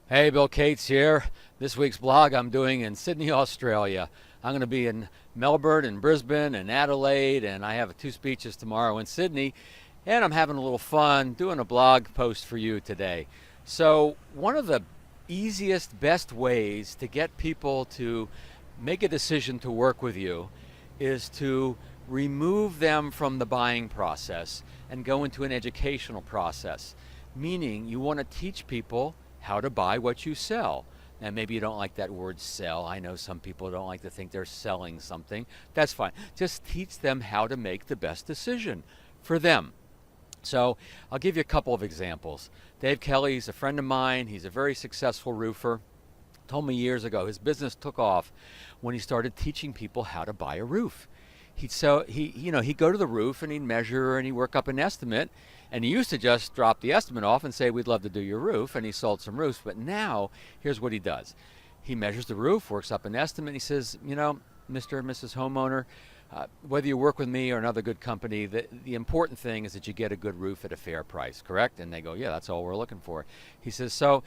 Hey, Bill Cates here. This week's blog I'm doing in Sydney, Australia. I'm going to be in Melbourne and Brisbane and Adelaide, and I have two speeches tomorrow in Sydney, and I'm having a little fun doing a blog post for you today. So, one of the easiest, best ways to get people to make a decision to work with you is to remove them from the buying process and go into an educational process. Meaning, you want to teach people how to buy what you sell. Now, maybe you don't like that word sell. I know some people don't like to think they're selling something. That's fine. Just teach them how to make the best decision for them. So I'll give you a couple of examples. Dave Kelly's a friend of mine. He's a very successful roofer. Told me years ago his business took off when he started teaching people how to buy a roof. He'd go to the roof and he'd measure and he'd work up an estimate. And he used to just drop the estimate off and say, we'd love to do your roof. And he sold some roofs. But now, here's what he does. He measures the roof, works up an estimate. And he says, Mr. and Mrs. Homeowner, whether you work with me or another good company, the important thing is that you get a good roof at a fair price, correct? And they go, yeah, that's all we're looking for. He says, so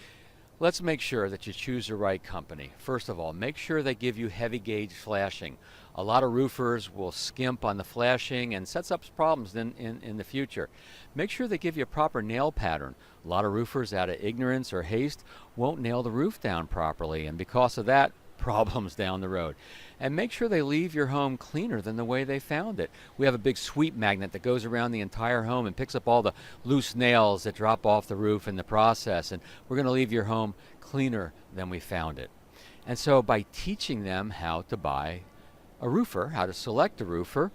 let's make sure that you choose the right company. First of all, make sure they give you heavy gauge flashing. A lot of roofers will skimp on the flashing and sets up problems in the future. Make sure they give you a proper nail pattern. A lot of roofers, out of ignorance or haste, won't nail the roof down properly, and because of that, problems down the road. And make sure they leave your home cleaner than the way they found it. We have a big sweep magnet that goes around the entire home and picks up all the loose nails that drop off the roof in the process, and we're going to leave your home cleaner than we found it. And so by teaching them how to buy a roofer, how to select a roofer,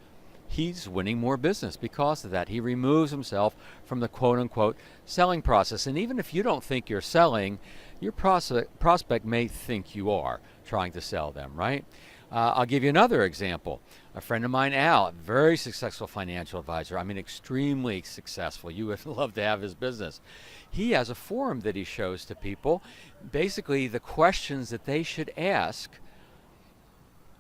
he's winning more business because of that. He removes himself from the quote-unquote selling process. And even if you don't think you're selling, your prospect may think you are trying to sell them, right? I'll give you another example. A friend of mine, Al, very successful financial advisor. I mean, extremely successful. You would love to have his business. He has a forum that he shows to people, basically the questions that they should ask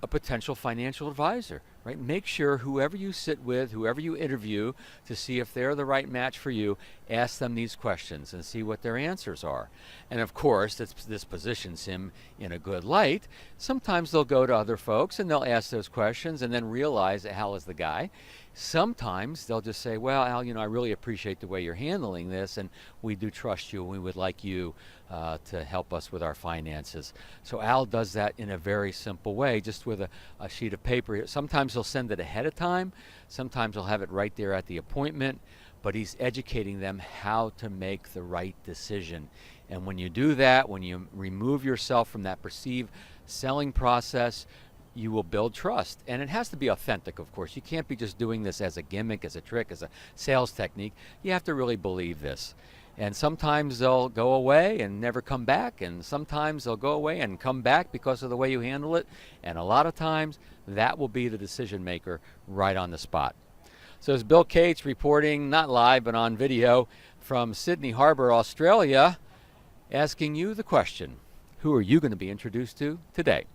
a potential financial advisor, right? Make sure whoever you sit with, whoever you interview, to see if they're the right match for you, ask them these questions and see what their answers are. And of course, this positions him in a good light. Sometimes they'll go to other folks and they'll ask those questions and then realize that Al is the guy. Sometimes they'll just say, well, Al, I really appreciate the way you're handling this, and we do trust you, and we would like you to help us with our finances. So Al does that in a very simple way, just with a sheet of paper. Sometimes he'll send it ahead of time. Sometimes he'll have it right there at the appointment, but he's educating them how to make the right decision. And when you do that, when you remove yourself from that perceived selling process, you will build trust. And it has to be authentic, of course. You can't be just doing this as a gimmick, as a trick, as a sales technique. You have to really believe this. And sometimes they'll go away and never come back, and sometimes they'll go away and come back because of the way you handle it. And a lot of times, that will be the decision maker right on the spot. So it's Bill Cates reporting, not live, but on video, from Sydney Harbour, Australia, asking you the question, who are you going to be introduced to today?